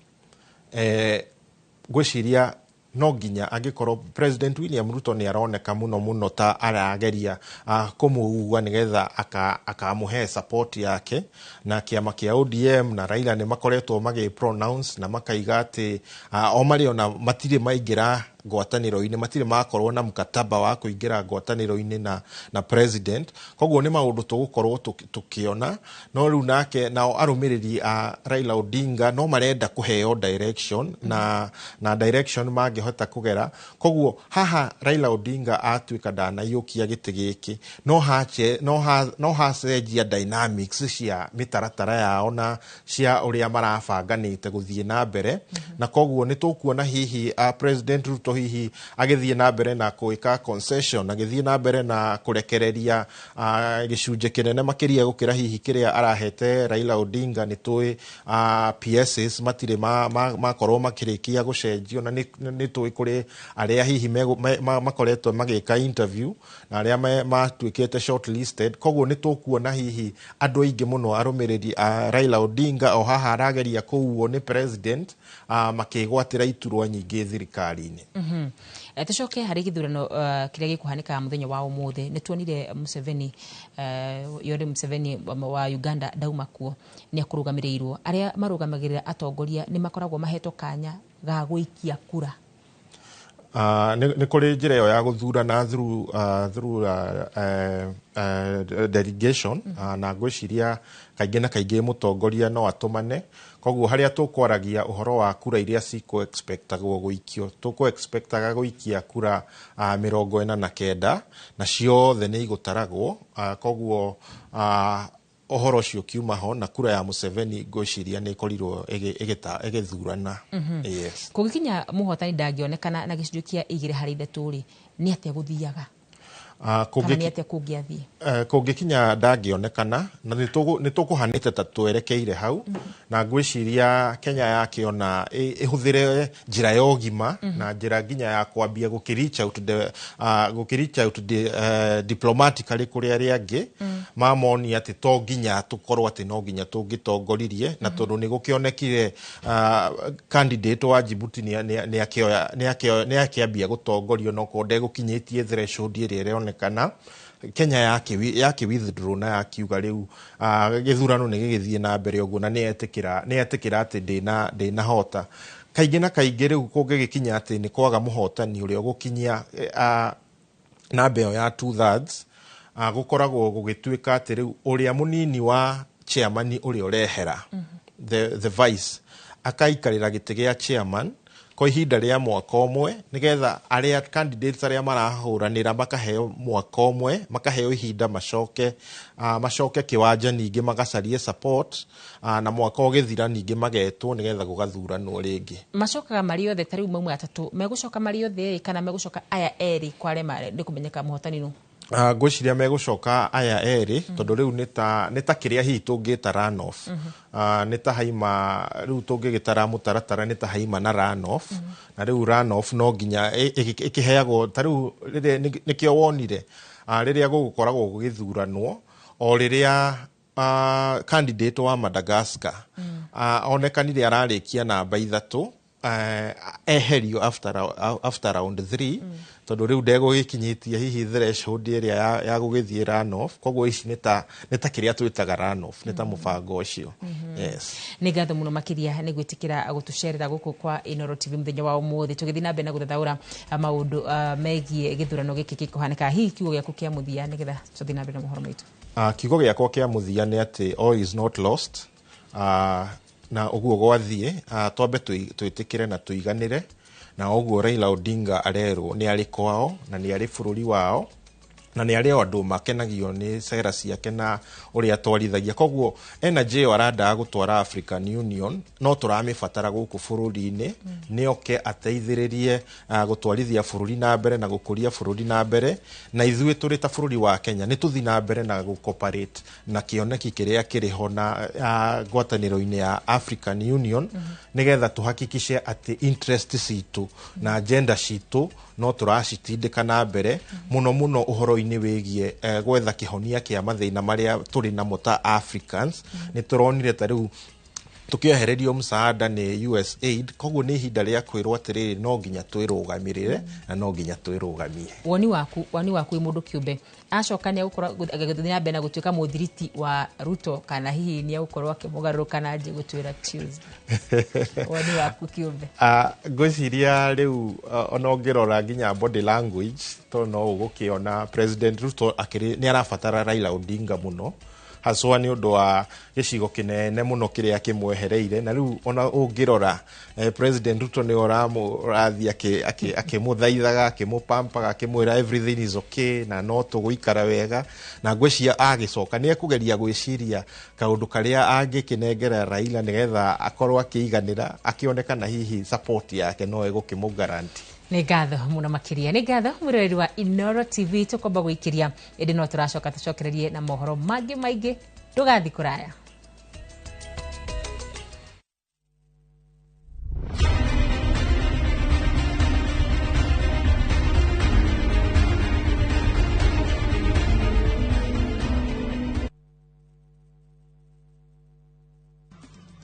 gwiciria no nginya angikorwo President William Ruto ni aroneka muno ta arageria kumuugua nigetha akamuhe support yake na kiama kia ODM na Raila ni makoretwo magi pronounce na makaiga ati o mari ona matire maingira ngwataniro-ini matire makorwo na mkataba wa kuingira ngwataniro-ini na president koguo ni maundu tugukorwo tukiona no riu nake nao arumiriri a Raila Odinga no marenda kuheo direction na direction mangihota kugera koguo haha Raila Odinga atuika ndanaiukia giti giki no hacenjia dynamics cia mitaratara yao na cia uria marabanganite guthie na mbere na koguo ni tukuona hihi president Ruto hihi agithie na mbere na kuika concession agithie na mbere na kurekereria gicunje kinene makiria gukira hihi kiria arahete Raila Odinga ni tui PSs matire makorwo makirikia gucenjio na ni tui kuri aria hihi makoretwo magika interview na aria matuikite shortlisted koguo ni tukuona hihi andu aingi muno arumiriri Raila Odinga o haha arageria kuuo ni president makigwatira iturwa nyingi thirikari-ini tucoke hari githurano kiria gikuhanika muthenya wa umuthi ni tuonire Museveni Yoweri Museveni wa Uganda dauma kuo ni akurugamirirwo aria marugamagirira atongoria ni makoragwo maheto kanya ga guikia kura ni kuri njira yo ya guthurana through delegation na gwiciria kaingi na kaingi mutongoria no atumane koguo haria tukwaragia uhoro wa kura iria ciko expectagwo guikio tuko expectaga guikia kura 49 na ciothe ni igutaragwo koguo ohoro ucio kiuma ho na kura ya Museveni gwiciria ni korirwo igithurana yes kugikinya muhotani ndangionekana na gicunjio kia 2/3 ri ni atia guthiaga kungikinya ndangionekana na nitukuhanite ta twerekeire hau na ngwiciria Kenya yakiona ihuthire njira ya ugima na njira nginya ya kwambia gukiricha out diplomatically kuri aria angi mamoni ati to nginya tukorwo ati no nginya tungitongoririe na tondu ni gukionekire candidate wa Djibouti ni akiambia gutongorio no konde gukinyitie threshold iria kana Kenya yake withdraw na yakiuga riu githurano ni gigithie na mbere uguo na ni etikira ati ndina hota kaingi na kaingi riu kungigikinya ati ni kwaga muhotani uria gukinyia na mbeo ya 2/3 gukoragwo gugituika ati riu uria munini wa chairman uria urehera the vice akaikarira giti gia chairman kwa ihinda rĩa mwaka ũmwe nigetha aria candidates aria marahuranira makaheo mwaka ũmwe makaheo ihinda macoke kiwanja ningĩ magacarie support na mwaka ũgĩthira ningĩ magetwo nigetha gũgathuranwo rĩngĩ. Macokaga mari othe tariu mamwe atatu megũcoka mari othe kana megũcoka aya eri kware mare ndikumenyeka muhotani nu? Ngwĩciria megũcoka aya eri tondũ rĩu nĩ ta kĩrĩa hihi tũngĩta run off. Nĩ ta haima rĩu tũngĩgĩtara mũtaratara nĩ ta haima na run off na rĩu run off no nginya ĩkĩheagwo tarĩu nĩkĩo wonire rĩrĩa gũgũkoragwo gũgĩthuranwo o rĩrĩa candidate wa Madagascar onekanire ararĩkia namba 3 eherio after round 3 tondu riu ndegũgĩkinyĩtie hihi threshold ĩrĩa ya gũgĩthiĩ run off koguo ici nĩ ta kĩrĩa twĩtaga run off nĩ ta mũbango ũcio. Yes, nĩ ngatho mũno makĩria nĩ gwĩtĩkĩra gũtũcerera gũkũ kwa Inooro TV mũthenya wa ũmũthĩ tũgĩthiĩ na mbere na gũthathaũra maũndũ megiĩ gĩthurano gĩkĩ gĩkũhanĩka hihi kiugo gĩaku kĩa mũthia nĩgetha tũthiĩ na mbere na mohoro maitũ. Kiugo gĩakwa kĩa mũthia nĩ atĩ all is not lost. Na uguo gwathiĩ twambe twĩtĩkĩre na tũiganĩre na uguo Raila Odinga arerwo nĩ arĩ kwao na nĩ arĩ bũrũri wao na nĩ arĩ andũ makenagio nĩ cera ciake na ũrĩa twarithagia koguo energy aranda gũtwara African Union no tũramĩbatara gũkũ bũrũri-inĩ nĩoke ateithĩrĩrie gũtwarithia bũrũri na mbere na gũkũria bũrũri na mbere na ithuĩ tũrĩ ta bũrũri wa Kenya nĩ tũthi na mbere na gũcooperate na kĩoneki kĩrĩa kĩrĩho na ngwatanĩro-inĩ ya African Union nĩgetha tũhakikice atĩ interest citũ na agenda citũ no tũracitindĩka na mbere mũno ũhoro-inĩ wĩgiĩ gwetha kĩhonia kĩa mathĩna marĩa tũrĩ namo ta Africans. Nĩ tũronire ta rĩu tukiohererio msaada ni USAID koguo ni ihinda rĩa kwirwo atiriri no nginya twirũgamirire na no nginya twirũgamie. Woni waku mundu kiumbe acoka ni gukora agithina mbere na gutuika muthiriti wa Ruto kana hihi ni gukorwo akimugaruruka na nje gutwira Tuesday. Woni waku kiumbe ngwiciria riu onongirora nginya body language to no ugukiona President Ruto ni arabatara Raila Odinga muno haswa ni undu wa gicigo kinene muno kiria kimwehereire na riu ona ungirora President Ruto ni orathia akimuthaithaga akimupampaga akimwira everything is okay na no tuguikara wega na ngwiciria agicoka ni ekugeria gwiciria kaundu karia angikinengera Raila nigetha akorwo akiiganira akionekana hihi support yake no egukimugaranti. Nĩ ngatho mũno makĩria nĩ ngatho mũroreri wa Inooro TV tũkomba gũikiria ĩndĩ no tũracoka tũcokererie na mohoro mangĩ maingĩ ndũgathi kũraya.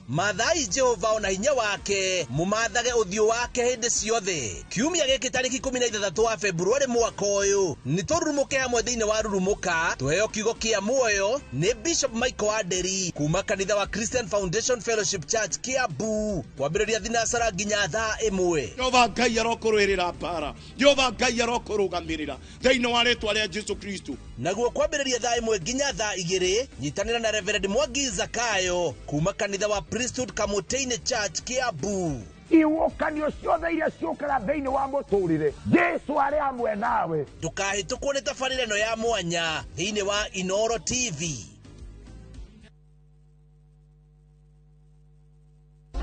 Mathai Jehova ona hinya wake mumathage uthio wake hindi ciothe kiumia giki tariki 13 wa Februari mwaka uyu ni turumuke hamwe thiini wa rurumuka tuheo kiugo kia muoyo ni Bishop Michael Aderi kuma kanitha wa Christian Foundation Fellowship Church Kiambu kwambĩrĩria thinacara nginya thaa 1. Jehova Ngai arokurwirira para Jehova Ngai arokurugamirira thiini wa rĩtwa rĩa Jesu Kristo naguo kwambĩrĩria thaa 1 nginya thaa 2 nyitanĩra na Reverend Mwangi Zakayo kuma kanitha wa Priesthood Kamutĩinĩ Church Kiambu. Iwokanio ciothe iria ciũkaga thĩinĩ wa mũtũrĩre Jesu arĩ hamwe nawe. Ndũkahĩtũkwo nĩ tabarĩra ĩno ya mwanya thĩinĩ wa Inooro TV.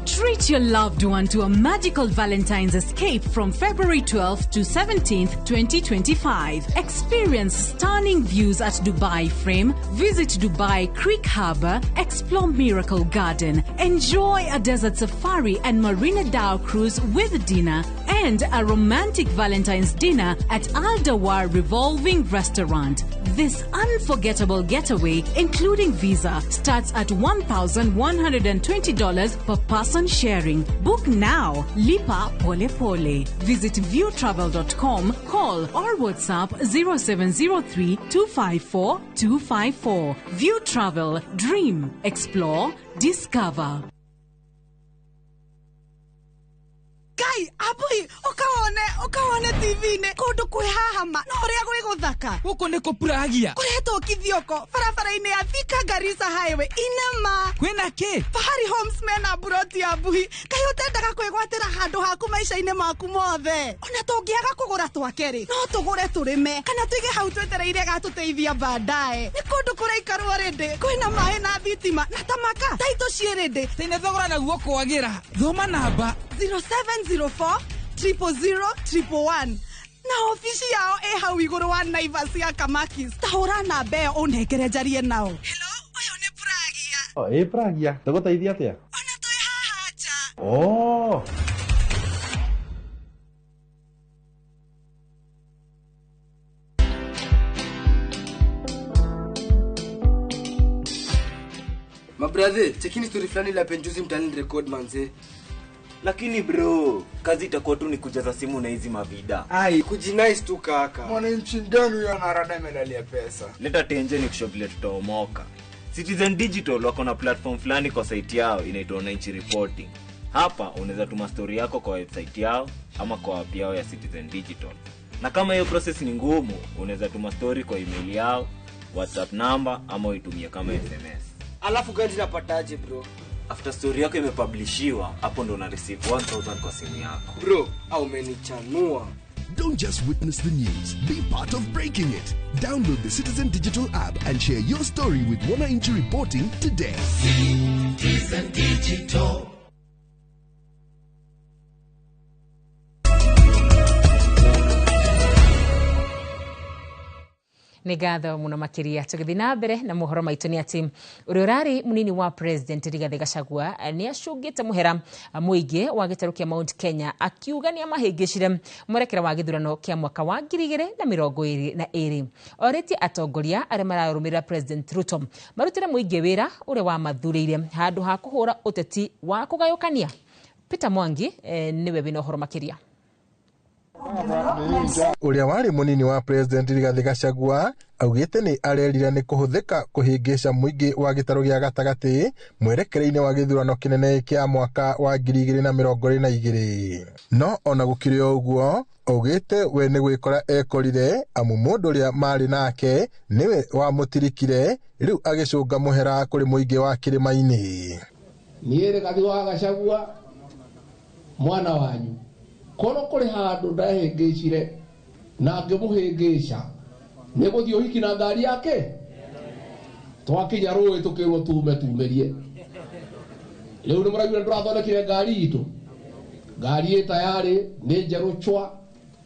Treat your loved one to a magical Valentine's escape from February 12th to 17th, 2025. Experience stunning views at Dubai Frame, visit Dubai Creek Harbour, explore Miracle Garden, enjoy a desert safari and Marina Dow cruise with dinner, and a romantic Valentine's dinner at Al Dawar Revolving Restaurant. This unforgettable getaway, including visa, starts at $1,120 per person sharing. Book now. Lipa Pole Pole. Visit viewtravel.com, call or WhatsApp 0703 254 254. View Travel. Dream. Explore. Discover. Ai, abui, ukaone TV-ne kundu kwi hahama no uria gwi guthaka. Guku ni kupuragia. Kureto kithioko barabara-ini ya Thika Garissa Highway inema. Kwina ki? Fahari Homes mena buroti abui. Kai utendaga kwigwatira handu haku maisha-ini maku mothe. Ona tungiaga kugura twakeri no tugure turime kana tuige hau twetereire gatuteithia baadaye. Ni kundu kuraikarwo rindi kwina mai na thitima na tamaka taito cierindi. Tine thogora na guo kwagira. Thoma namba 0704 000 na ofisi yao hau iguru wa Naivas ya Kamakis. Tahura namba ĩyo ũnengere njarie nao. Hello, ũyũ nĩ Pragia. Pragia, tũgũteithia atĩa? Ona twĩ haha nja. Oh. Mabrother, chekini story fulani la penjuzi mtani record manze. Lakini bro, kazi itakuwa tu ni kujaza simu na hizi mavida. Ai, kujinice tu kaka. Mwananchi ndani ya narada medalia pesa. Leta tenje ni kushovelia tutaomoka. Citizen Digital wako na platform fulani kwa site yao inaitwa Wananchi Reporting. Hapa unaweza tuma story yako kwa website yao ama kwa app yao ya Citizen Digital. Na kama hiyo process ni ngumu, unaweza tuma story kwa email yao, WhatsApp number ama uitumie kama SMS. Alafu gani napataje bro? After story yako imepublishiwa, hapo ndo una receive 1000 kwa simu yako. Bro, au umenichanua. Don't just witness the news, be part of breaking it. Download the Citizen Digital app and share your story with Wananchi Reporting today. Citizen Digital. Nĩ ngatho mũno makĩria tũgĩthiĩ na mbere na mohoro maitũ nĩ atĩ ũrĩa ũrarĩ mũnini wa president Rigathĩ Gachagua nĩ acungĩte mũhera mũingĩ wa gĩtarũ kĩa Mount Kenya akiuga nĩ amahĩngĩcire mwerekera wa gĩthurano kĩa mwaka wa 2022. Orĩtie atongoria arĩa mararũmĩrĩra President Ruto marutĩre mũingĩ wĩra ũrĩa wamathurĩire handũ ha kũhũra ũteti wa kũgayũkania. Peter Mwangi nĩwe wĩna ũhoro makĩria. Uria wari munini wa president Rigathĩ Gachagua augite ni arerira ni kuhuthika kuhingisha muingi wa gitaro gya gatagati mwerekereinĩ wa githurano kinene kia mwaka wa 2022. No ona gukire uguo augite we ni gwikora ekorire amu mundu uria mari nake niwe wa mutirikire riu agicunga muhera kuri muingi wa kirima-ini. Niĩ Rigathĩ wa Gachagua mwana wanyu kono kuri handu ndahingicire na ngimuhingica ni guthio hiki na ngari yake twakinya rũĩ tukirwo tumerie riu ni muragire ndurathondekire ngari itu ngari tayari ni njeru chwa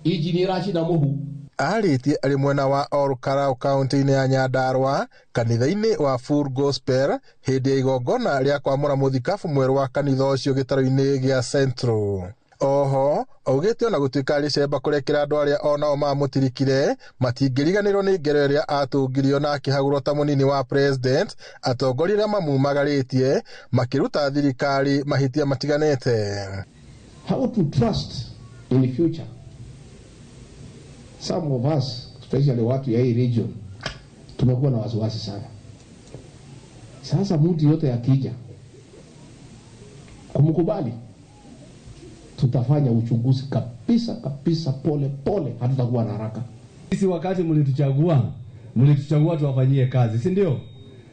injini iracina muhu. Arĩtie arĩ mwena wa Olkarau kaunti-inĩ ya Nyandarua kanitha-inĩ wa Full Gospel hĩndĩ ya igongona rĩa kwamũra mũthikabu mwerũ wa kanitha ũcio gĩtaro-inĩ gĩa Central. Oho augite ona gutuika aricemba kurekera andu aria onao mamutirikire matingiriganirwo ni ngero iria atungirio na akihagurwo ta munini wa president atongoria aria mamumagaritie makiruta thirikari mahitia matiganete. How to trust in the future? Some of us, especially watu ya hii region, tumekuwa na wasiwasi sana. Sasa mtu yote akija kumkubali, tutafanya uchunguzi kabisa pole, hatutakuwa na haraka. Sisi wakati mlituchagua tuwafanyie kazi, si ndio?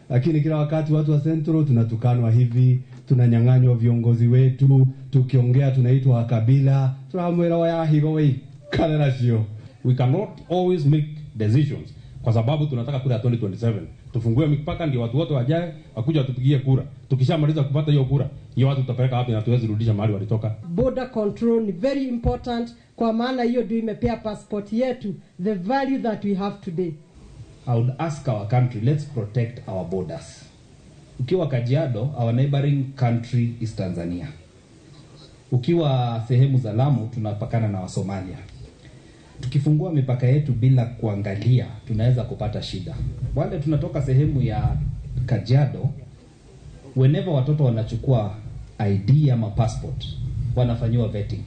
Lakini kila wakati watu wa Central tunatukanwa hivi, tunanyang'anywa viongozi wetu, tukiongea tunaitwa kabila, tunaamwera wa higo wei kana rasio. We cannot always make decisions kwa sababu tunataka kura 2027. Tufungue mipaka ndio watu wote wajae wakuja watupigie kura. Tukishamaliza kupata hiyo kura, hiyo watu tutapeleka wapi na tuweze rudisha mahali walitoka? Border control ni very important kwa maana hiyo ndio imepea passport yetu the value that we have today. I would ask our country, let's protect our borders. Ukiwa Kajiado, our neighboring country is Tanzania. Ukiwa sehemu za Lamu tunapakana na Somalia. Tukifungua mipaka yetu bila kuangalia tunaweza kupata shida. Wale tunatoka sehemu ya Kajiado, whenever watoto wanachukua ID ama passport wanafanyiwa vetting.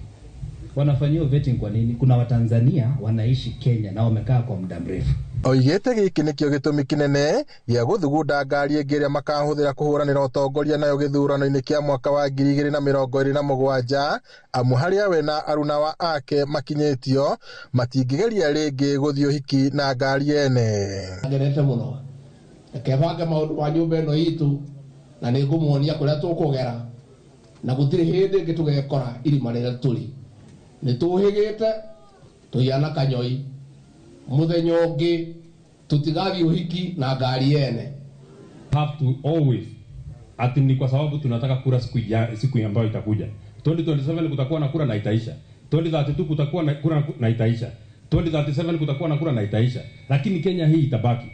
Wanafanyiwa vetting kwa nini? Kuna Watanzania wanaishi Kenya na wamekaa kwa muda mrefu. Oigete giki nikio gitumi kinene gĩa guthugunda ngari ĩngĩ makahuthira kuhuranira utongoria nayo githurano-ini kia mwaka wa 2027 amu haria we na aruna wa ake makinyitio matingigeria ringi guthio hiki na ngari ene. Ngerete muno kebange maundu ma nyumba ino itu na nĩ ngũmuonia kũrĩa tũkũgera na gũtirĩ hĩndĩ ĩngĩ tũgekora irima rĩrĩa tũrĩ nĩ tũhĩgĩte tũhiana kanyoi muthenya ũngĩ tutigathiĩ ũhiki na ngari ene. Have to always ati ni kwa sababu tunataka kura siku ambayo itakuja 2027 kutakuwa na kura na itaisha, 2032 kutakuwa na kura na itaisha, 2037 kutakuwa na kura na itaisha, lakini Kenya hii itabaki.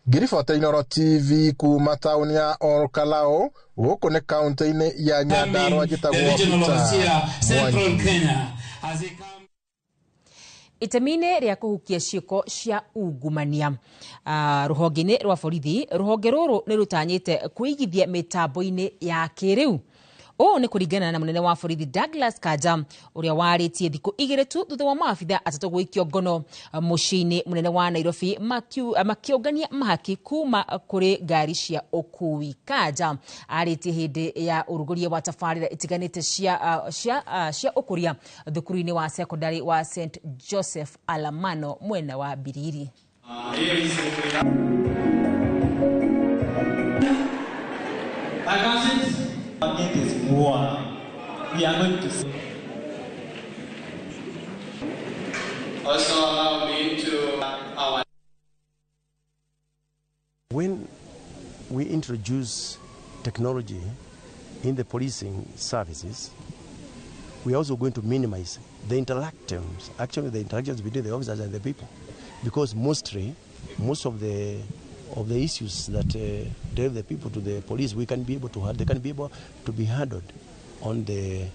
Giribota Inooro TV kuma tauni ya Olkalao huko ni kaunti-ini ya Nyandarua gitagwo Central Kenya. Itemine ria kuhukia ciiko cia ungumania ruhonge-ini rwa borithi ruhonge ruru ni rutanyite kuigithia mitambo-ini ya kiriu. O ni kuringana na munene wa borithi Douglas Kanja uria waritie thiku 2 tu thutha wa maabitha atatu gwikio ngono muciini munene wa Nairobi makiongania mahaki kuma kuri ngari cia ukui. Kanja aritie hindi ya uruguria wa tafarira itiganite cia ukuria thukuru-ini wa secondary wa St Joseph Alamano mwena wa Biriri. It is war. We are going to see. Also allow me to our. When we introduce technology in the policing services, we are also going to minimize the interactions, between the officers and the people, because most of the issues that drive the people to the police, they can be able to be handled on the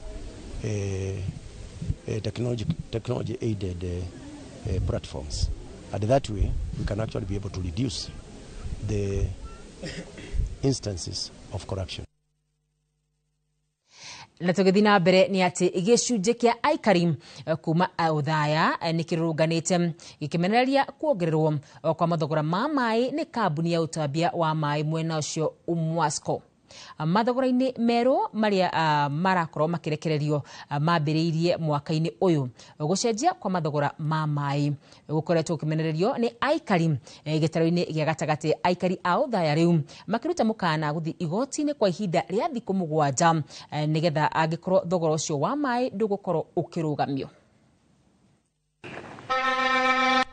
technology aided platforms. And that way, we can actually be able to reduce the instances of corruption. Na tugithi na mbere ni ati gicunje kia aikari kuma uthaya ni kirunganite gikimenereria kuongererwo kwa mathogora ma mai ni kambuni ya utambia wa mai mwena ucio Umwasco. Mathogora-ini meru maria marakorwo makirekererio mambiriirie mwaka-ini uyu. Gucenjia kwa mathogora ma mai gukoretwo kimenererio ni aikari gitaro-ini gia gatagati. Aikari a uthaya riu makiruta mukana guthi igoti-ini kwa ihinda ria thiku 7 nigetha angikorwo thogora ucio wa mai ndugukorwo ukirugamio.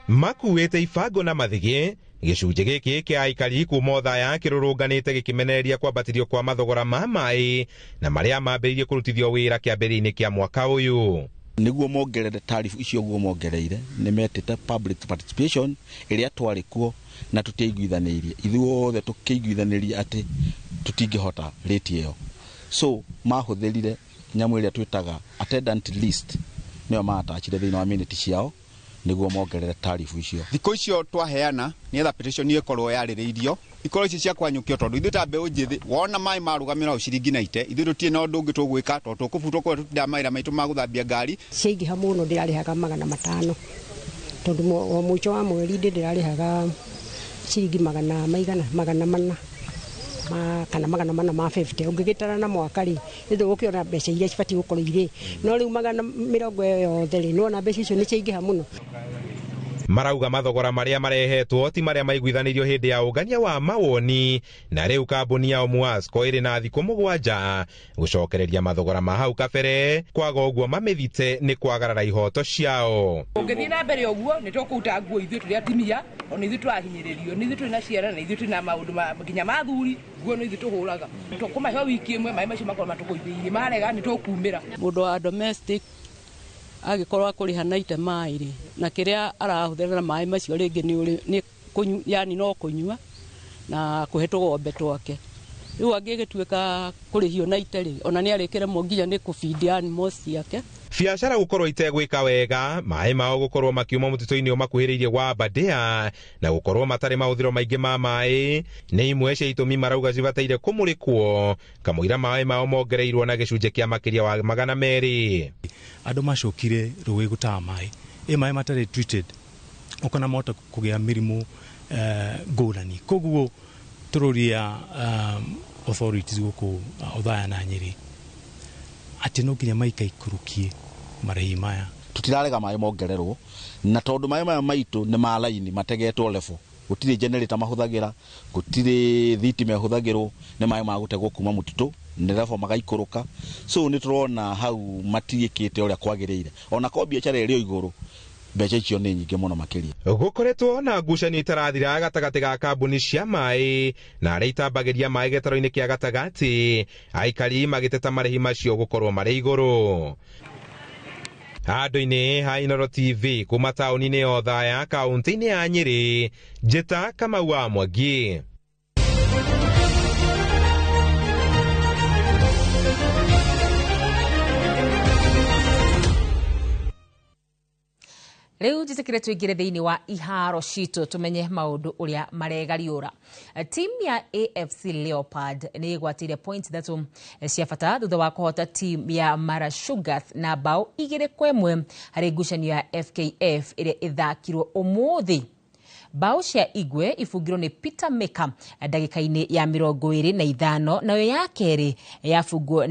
Makuite ibango na mathigi gicunje giki kia aikari kuma uthaya kirurunganite gikimenereria kwambatirio kwa mathogora ma mai na maria mambiririe kurutithio wira kiambiri-ini kia mwaka uyu. Niguo mongerere tarifu icio guo mongereire ni metete public participation iria twari kuo na tutiguithanirie ithuothe tukiguithanirie ati tutingihota rate iyo. So mahuthirire nyamu iria twitaga attendant list niyo matachire thiina wa minute ciao niguo mongerere tarifu icio. Thiko icio twaheana nietha petition ikorwo yaririirio ikorwo icio cia kwanyukio tondu ithu ta mbeu njithi wona mai marugamira ciringi 90 ithu tutie na undu ungi tugwika tondu tukubutwo kwa tutida maira maitu ma guthambia ngari ciingiha muno ndirarihaga 500 tondu mwicho wa mweri ndirarihaga ciringi 400 kana 450 ungigitara na mwaka ri ithu gukiona mbeca iria cibati gukorwo iri no riu 120 yothe ri no na mbeca icio ni ciingiha muno. Marauga mathogora maria marehetwo ti maria maiguithanirio hindi ya ungania wa mawoni na riu kambuni ya Umwasco iri na thiku 7 gucokereria mathogora ma hau kabere kwaga uguo mamithite ni kwagarara ihoto ciao. Ungithi na mbere uguo ni tukuta nguo ithu turi atimia ona ithu twahinyiririo ni ithu turi na ciara na ithu turi na maundu nginya mathuri nguo no ithu tuhuraga tukumahe wiki imwe mai macio makorwo matukuithirie marega ni tukumira mundu wa domestic agikorwo akuriha na ite mai ri na kiria arahuthira mai macio ringi ni yani no kunyua na kuhetwo gombe twake riu angigituika kurihio na ite ri ona ni arikire mo nginya ni kufeed animals yake. Biashara gukorwo itegwika wega mai mao gukorwo makiuma mutito-ini makuhiriirie wa Badea na gukorwo matari mahuthiro maingi ma mai ni imwe cia itumi marauga cibataire kumurikwo kamuira mai mao mongereirwo na gicunje kia makiria wa 200. Andu macokire ruwi gutaha mai mai matari treated ukona mota kugia mirimu ngũrani koguo tururia authorities guku Othaya na Nyeri ati no nginya maikaikurukie marĩhi maya tutirarega maĩ mongererwo na tondu maĩ maya maitu ni ma line mategetwo level gutire generator mahuthagira gutire thitima ihũthagirwo ni maĩ ma gutegwo kuma mutitu ni level magaikuruka so ni turona hau matiikite uria kwagiriire ona ko biacara ĩrĩ iguru mbeca icio nĩ nyingĩ mũno makĩria gukoretwo na ngucanio itarathira gatagati ga kambuni cia maĩ na arĩa itambagĩria maĩ gĩtaro-inĩ kĩa gatagati aikari magĩteta marĩhi macio gũkorwo marĩ igũrũ. Handũ-inĩ ha Inooro TV kuma taũni-inĩ ya Othaya kaunti-inĩ ya Nyeri, njĩta Kamau wa Mwangi. Riu jitikire tuingire thiini wa iharo cito tumenye maundu uria maregariura. Team ya AFC Leopard ni igwatire point thatu cia bata thutha wa kuhota team ya Mara Sugar na bao 2-1 hari ngucanio ya FKF iria ithakirwo umuthi. Bao cia Igwe ifugirwo ni Peter Meka ndagika-ini ya 25 nayo ya keri yafugwo ni